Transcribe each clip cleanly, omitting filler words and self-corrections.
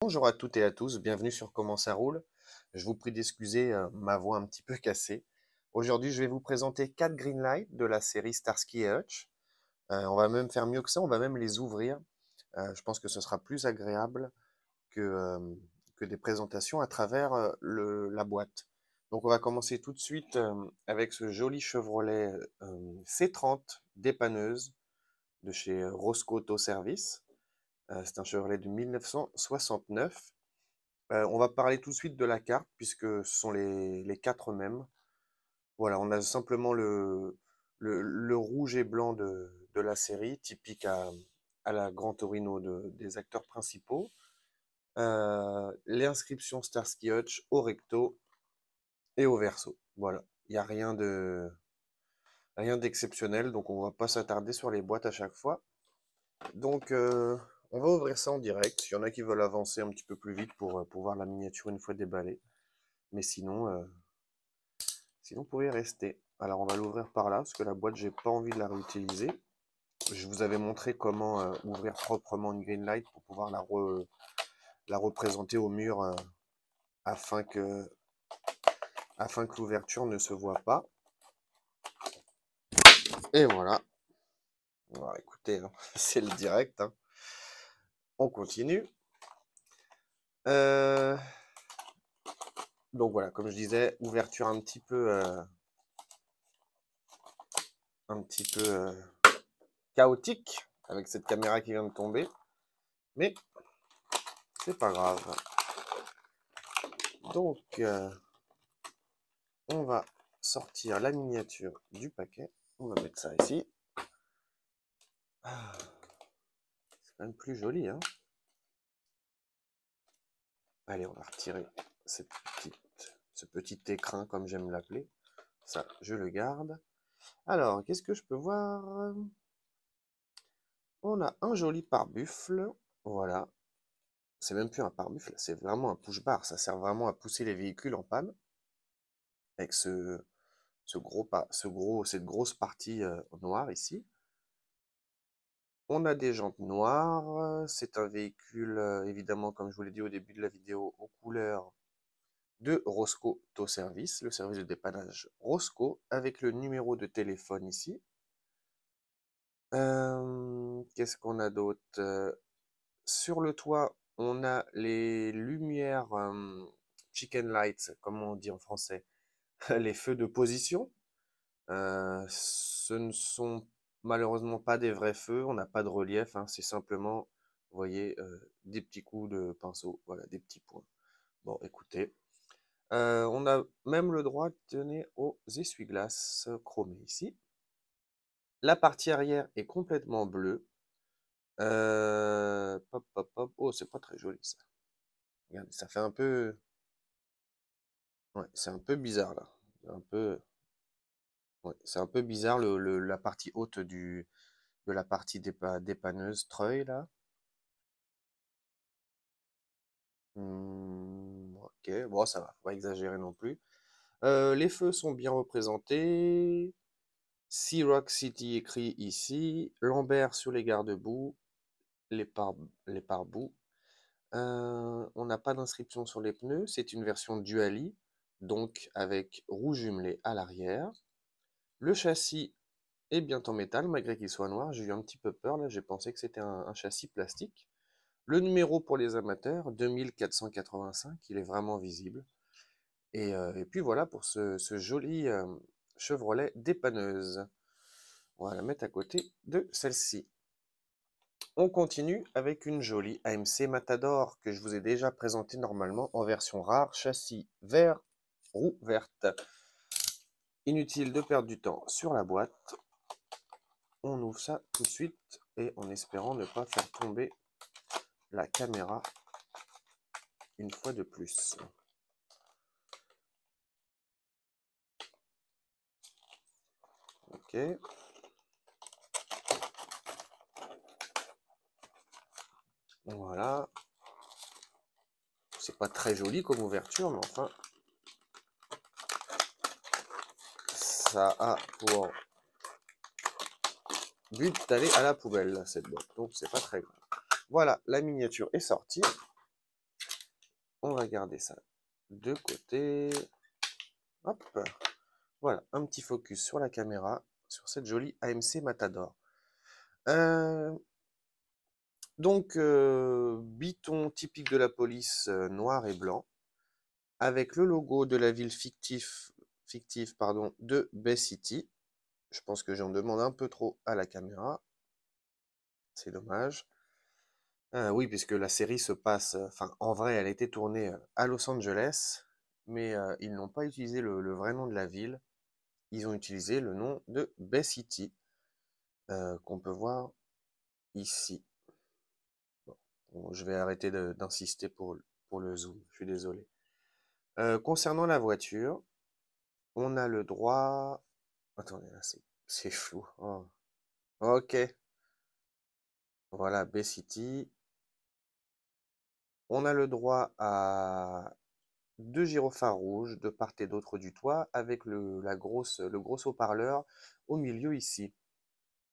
Bonjour à toutes et à tous, bienvenue sur Comment ça roule. Je vous prie d'excuser ma voix un petit peu cassée. Aujourd'hui, je vais vous présenter 4 Greenlight de la série Starsky et Hutch. On va même faire mieux que ça, on va même les ouvrir. Je pense que ce sera plus agréable que des présentations à travers la boîte. Donc on va commencer tout de suite avec ce joli Chevrolet C30 dépanneuse de chez Roscoe Auto Service. C'est un Chevrolet de 1969. On va parler tout de suite de la carte, puisque ce sont les quatre mêmes. Voilà, on a simplement le rouge et blanc de la série, typique à la Gran Torino des acteurs principaux. L'inscription Starsky Hutch au recto et au verso. Voilà, il n'y a rien d'exceptionnel, donc on va pas s'attarder sur les boîtes à chaque fois. Donc, on va ouvrir ça en direct. Il y en a qui veulent avancer un petit peu plus vite pour voir la miniature une fois déballée. Mais sinon, vous pouvez rester. Alors, on va l'ouvrir par là, parce que la boîte, j'ai pas envie de la réutiliser. Je vous avais montré comment ouvrir proprement une Greenlight pour pouvoir la représenter au mur afin que, afin que l'ouverture ne se voit pas. Et voilà. Alors, écoutez, hein, c'est le direct. Hein. On continue. Donc voilà, comme je disais, ouverture un petit peu chaotique avec cette caméra qui vient de tomber. Mais c'est pas grave. Donc, on va sortir la miniature du paquet. On va mettre ça ici. C'est quand même plus joli, hein. Allez, on va retirer ce petit écrin, comme j'aime l'appeler. Ça, je le garde. Alors, qu'est-ce que je peux voir? On a un joli pare-buffle. Voilà. C'est même plus un pare-buffle, c'est vraiment un push-bar. Ça sert vraiment à pousser les véhicules en panne. Avec cette grosse partie noire ici. On a des jantes noires. C'est un véhicule, évidemment, comme je vous l'ai dit au début de la vidéo, aux couleurs de Roscoe Auto Service, le service de dépannage Roscoe, avec le numéro de téléphone ici. Qu'est-ce qu'on a d'autre? Sur le toit, on a les lumières chicken lights, comme on dit en français, les feux de position. Ce ne sont malheureusement pas des vrais feux, on n'a pas de relief, hein, c'est simplement, vous voyez, des petits coups de pinceau, voilà, des petits points. Bon, écoutez, on a même le droit de tenir aux essuie-glaces chromés ici. La partie arrière est complètement bleue. Pop, pop, pop. Oh, c'est pas très joli ça. Regardez, ça fait un peu... Ouais, c'est un peu bizarre là. Un peu... Ouais, c'est un peu bizarre la partie haute de la partie dépanneuse treuil là. Ok, bon ça va, faut pas exagérer non plus. Les feux sont bien représentés. Sea Rock City écrit ici. Lambert sur les garde-boue, les pare, les pare-boue. On n'a pas d'inscription sur les pneus. C'est une version Duali, donc avec roue jumelée à l'arrière. Le châssis est bien en métal, malgré qu'il soit noir. J'ai eu un petit peu peur là, j'ai pensé que c'était un châssis plastique. Le numéro pour les amateurs, 2485, il est vraiment visible. Et puis voilà pour ce joli Chevrolet dépanneuse. On va la mettre à côté de celle-ci. On continue avec une jolie AMC Matador que je vous ai déjà présentée normalement en version rare, châssis vert, roue verte. Inutile de perdre du temps sur la boîte. On ouvre ça tout de suite et en espérant ne pas faire tomber la caméra une fois de plus. Ok. Voilà. C'est pas très joli comme ouverture, mais enfin, ça a pour but d'aller à la poubelle, cette boîte. Donc c'est pas très grave. Voilà, la miniature est sortie. On va garder ça de côté. Hop. Voilà, un petit focus sur la caméra, sur cette jolie AMC Matador. Donc, biton typique de la police noir et blanc, avec le logo de la ville fictive pardon, de Bay City. Je pense que j'en demande un peu trop à la caméra. C'est dommage. Oui, puisque la série se passe, enfin, en vrai, elle a été tournée à Los Angeles, mais ils n'ont pas utilisé le vrai nom de la ville. Ils ont utilisé le nom de Bay City, qu'on peut voir ici. Bon, je vais arrêter d'insister pour le zoom, je suis désolé. Concernant la voiture, on a le droit... Attendez, là, c'est flou. Oh. Ok, voilà, Bay City. On a le droit à 2 gyrophares rouges de part et d'autre du toit, avec le gros haut-parleur au milieu ici.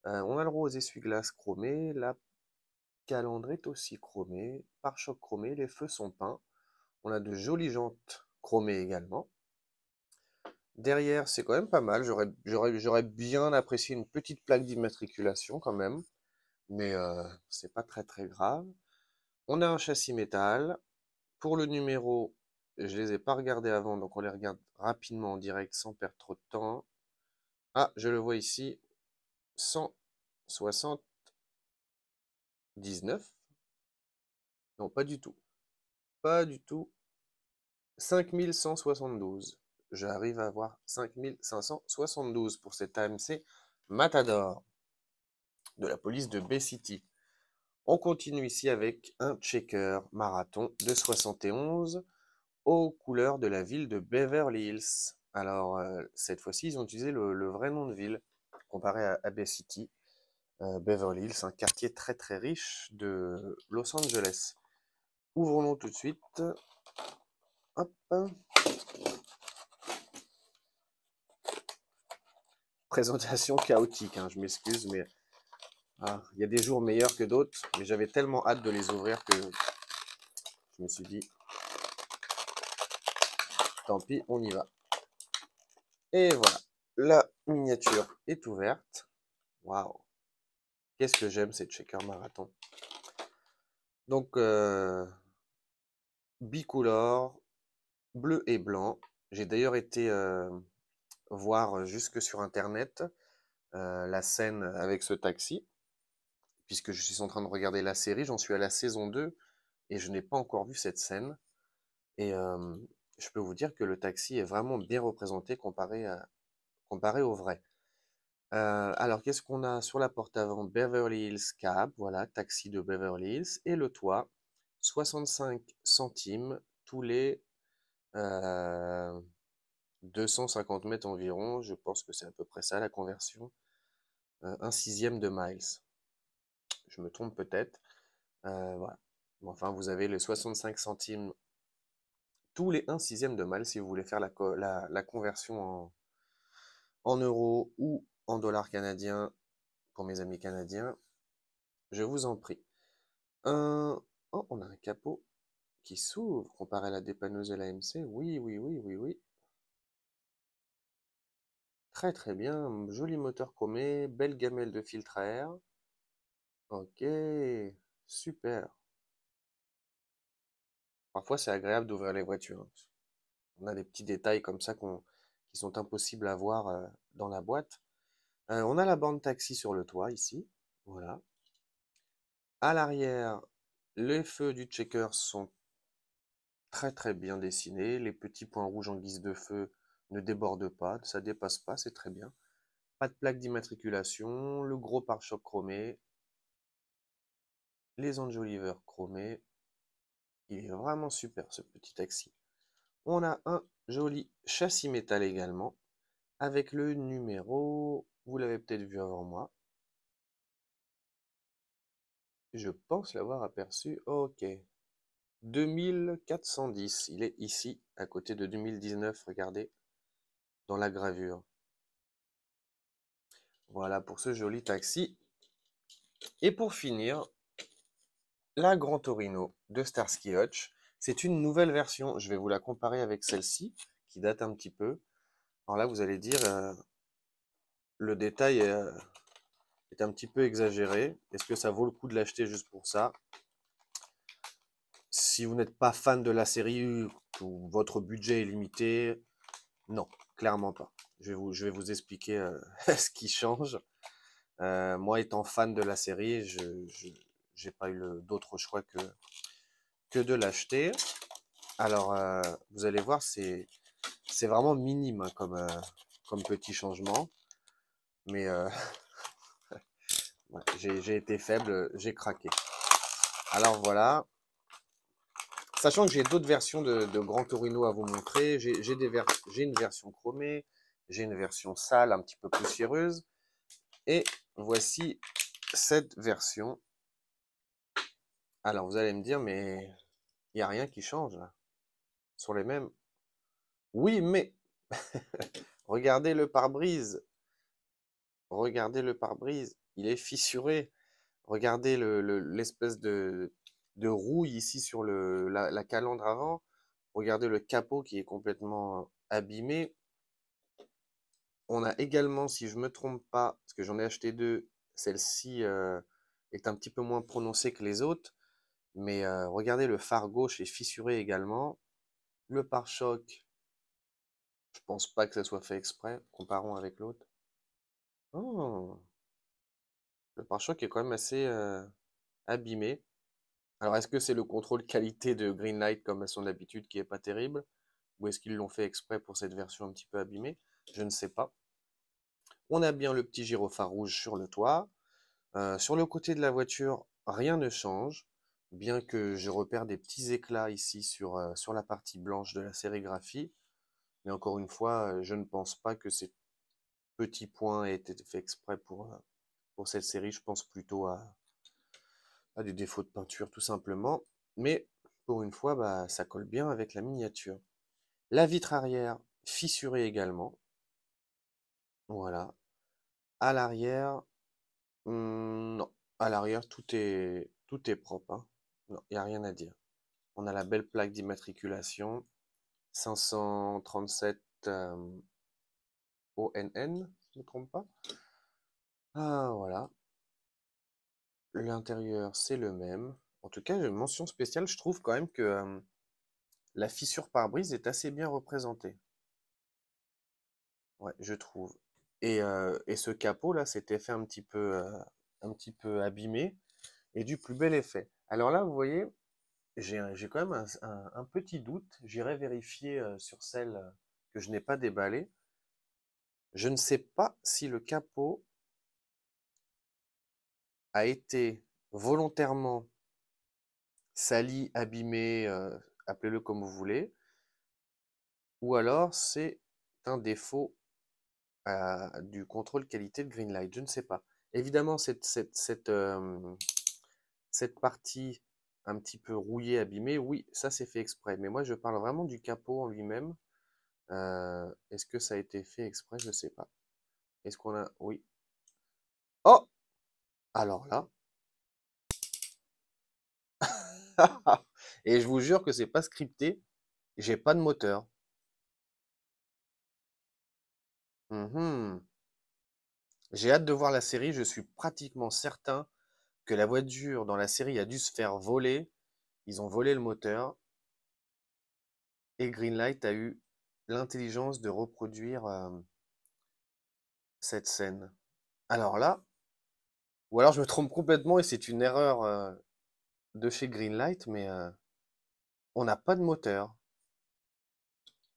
On a le droit aux essuie-glaces chromés, la calandre est aussi chromée, pare-choc chromé, les feux sont peints. On a de jolies jantes chromées également. Derrière, c'est quand même pas mal. J'aurais bien apprécié une petite plaque d'immatriculation quand même, mais c'est pas très très grave. On a un châssis métal. Pour le numéro, je les ai pas regardés avant, donc on les regarde rapidement en direct sans perdre trop de temps. Ah, je le vois ici, 179. Non, pas du tout. Pas du tout. 5172. J'arrive à avoir 5572 pour cet AMC Matador de la police de Bay City. On continue ici avec un checker marathon de 71 aux couleurs de la ville de Beverly Hills. Alors, cette fois-ci, ils ont utilisé le vrai nom de ville, comparé à Bay City. Beverly Hills, un quartier très très riche de Los Angeles. Ouvrons-nous tout de suite. Hop. Présentation chaotique, hein, je m'excuse, mais il y a des jours meilleurs que d'autres, mais j'avais tellement hâte de les ouvrir que je me suis dit, tant pis, on y va. Et voilà, la miniature est ouverte. Waouh, qu'est-ce que j'aime ces checker marathon. Donc, bicolore, bleu et blanc. J'ai d'ailleurs été voir jusque sur internet la scène avec ce taxi, puisque je suis en train de regarder la série, j'en suis à la saison 2 et je n'ai pas encore vu cette scène. Et je peux vous dire que le taxi est vraiment bien représenté comparé au vrai. Alors, qu'est-ce qu'on a sur la porte avant? Beverly Hills Cab, voilà, taxi de Beverly Hills. Et le toit, 65 centimes tous les 250 mètres environ. Je pense que c'est à peu près ça la conversion. Un sixième de miles. Je me trompe peut-être. Voilà. Bon, enfin, vous avez les 65 centimes tous les 1 sixième de miles si vous voulez faire la conversion en euros ou en dollars canadiens pour mes amis canadiens. Je vous en prie. Oh, on a un capot qui s'ouvre comparé à la dépanneuse de l'AMC. Oui, oui, oui, oui, oui. Très très bien. Joli moteur chromé, belle gamelle de filtre à air. Ok, super. Parfois c'est agréable d'ouvrir les voitures, hein. On a des petits détails comme ça qui sont impossibles à voir dans la boîte. On a la bande taxi sur le toit ici. Voilà. À l'arrière, les feux du checker sont très très bien dessinés. Les petits points rouges en guise de feu ne débordent pas, ça dépasse pas, c'est très bien. Pas de plaque d'immatriculation, le gros pare-choc chromé, les enjoliveurs chromés. Il est vraiment super ce petit taxi. On a un joli châssis métal également, avec le numéro, vous l'avez peut-être vu avant moi. Je pense l'avoir aperçu, ok. 2410, il est ici, à côté de 2019, regardez, dans la gravure. Voilà pour ce joli taxi. Et pour finir, la Gran Torino de Starsky Hutch. C'est une nouvelle version. Je vais vous la comparer avec celle-ci, qui date un petit peu. Alors là, vous allez dire, le détail est un petit peu exagéré. Est-ce que ça vaut le coup de l'acheter juste pour ça? Si vous n'êtes pas fan de la série ou votre budget est limité, non, clairement pas. Je vais vous expliquer ce qui change. Moi, étant fan de la série, je n'ai pas eu d'autre choix que de l'acheter. Alors, vous allez voir, c'est vraiment minime hein, comme petit changement. Mais ouais, j'ai été faible, j'ai craqué. Alors voilà. Sachant que j'ai d'autres versions de Gran Torino à vous montrer, j'ai une version chromée, j'ai une version sale, un petit peu poussiéreuse, et voici cette version. Alors vous allez me dire, mais il n'y a rien qui change là, sur les mêmes. Oui, mais regardez le pare-brise, regardez le pare-brise, il est fissuré. Regardez l'espèce de rouille ici sur la calandre avant. Regardez le capot qui est complètement abîmé. On a également, si je ne me trompe pas, parce que j'en ai acheté deux, celle-ci est un petit peu moins prononcée que les autres. Mais regardez, le phare gauche est fissuré également. Le pare-choc, je pense pas que ça soit fait exprès. Comparons avec l'autre. Oh, le pare-choc est quand même assez abîmé. Alors, est-ce que c'est le contrôle qualité de Greenlight comme à son habitude qui est pas terrible? Ou est-ce qu'ils l'ont fait exprès pour cette version un petit peu abîmée? Je ne sais pas. On a bien le petit gyrophare rouge sur le toit. Sur le côté de la voiture, rien ne change, bien que je repère des petits éclats ici sur la partie blanche de la sérigraphie. Mais encore une fois, je ne pense pas que ces petits points aient été faits exprès pour cette série. Je pense plutôt à des défauts de peinture tout simplement. Mais pour une fois, bah, ça colle bien avec la miniature. La vitre arrière fissurée également. Voilà. À l'arrière, non. À l'arrière, tout est propre, hein. Non, il n'y a rien à dire. On a la belle plaque d'immatriculation 537 ONN, si je ne me trompe pas. Ah, voilà. L'intérieur, c'est le même. En tout cas, une mention spéciale, je trouve quand même que la fissure pare-brise est assez bien représentée. Ouais, je trouve. Et ce capot là s'était fait un petit peu abîmé et du plus bel effet. Alors là, vous voyez, j'ai quand même un petit doute. J'irai vérifier sur celle que je n'ai pas déballée. Je ne sais pas si le capot a été volontairement sali, abîmé, appelez-le comme vous voulez, ou alors c'est un défaut du contrôle qualité de Greenlight. Je ne sais pas. Évidemment, cette partie un petit peu rouillée, abîmée, oui, ça c'est fait exprès. Mais moi, je parle vraiment du capot en lui-même. Est-ce que ça a été fait exprès? Je ne sais pas. Est-ce qu'on a... Oui. Oh! Alors là. Et je vous jure que c'est pas scripté. J'ai pas de moteur. Mhm. J'ai hâte de voir la série. Je suis pratiquement certain que la voiture dans la série a dû se faire voler. Ils ont volé le moteur. Et Greenlight a eu l'intelligence de reproduire cette scène. Alors là, ou alors je me trompe complètement et c'est une erreur de chez Greenlight, mais on n'a pas de moteur.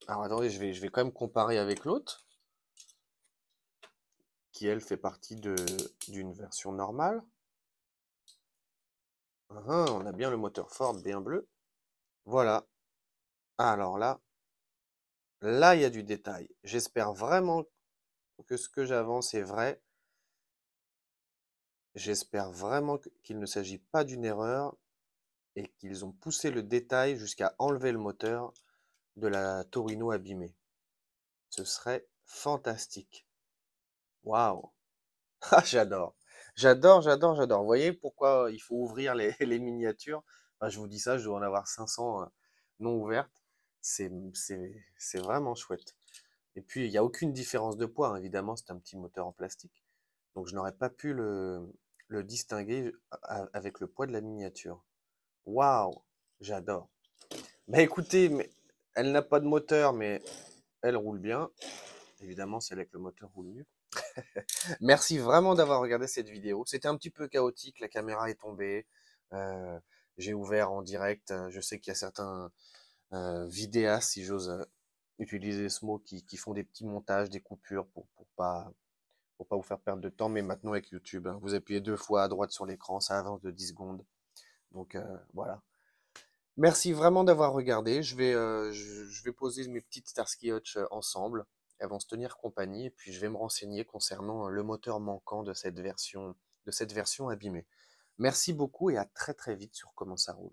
Alors attendez, je vais quand même comparer avec l'autre, qui elle fait partie d'une version normale. On a bien le moteur Ford bien bleu. Voilà. Alors là il y a du détail. J'espère vraiment que ce que j'avance est vrai. J'espère vraiment qu'il ne s'agit pas d'une erreur et qu'ils ont poussé le détail jusqu'à enlever le moteur de la Torino abîmée. Ce serait fantastique. Waouh! Ah, j'adore. J'adore, j'adore, j'adore. Vous voyez pourquoi il faut ouvrir les, les miniatures? Enfin, je vous dis ça, je dois en avoir 500. non ouverte, c'est vraiment chouette. Et puis, il n'y a aucune différence de poids, hein, évidemment, c'est un petit moteur en plastique. Donc, je n'aurais pas pu le distinguer avec le poids de la miniature. Waouh, j'adore. Bah écoutez, mais elle n'a pas de moteur, mais elle roule bien. Évidemment, celle avec le moteur roule mieux. Merci vraiment d'avoir regardé cette vidéo. C'était un petit peu chaotique, la caméra est tombée. euh, j'ai ouvert en direct. Je sais qu'il y a certains vidéastes, si j'ose utiliser ce mot, qui font des petits montages, des coupures pour pas vous faire perdre de temps. Mais maintenant avec YouTube, hein, vous appuyez 2 fois à droite sur l'écran, ça avance de 10 secondes. Donc voilà. Merci vraiment d'avoir regardé. Je vais poser mes petites Starsky Hutch ensemble. Elles vont se tenir compagnie et puis je vais me renseigner concernant le moteur manquant de cette version abîmée. Merci beaucoup et à très très vite sur comment ça roule.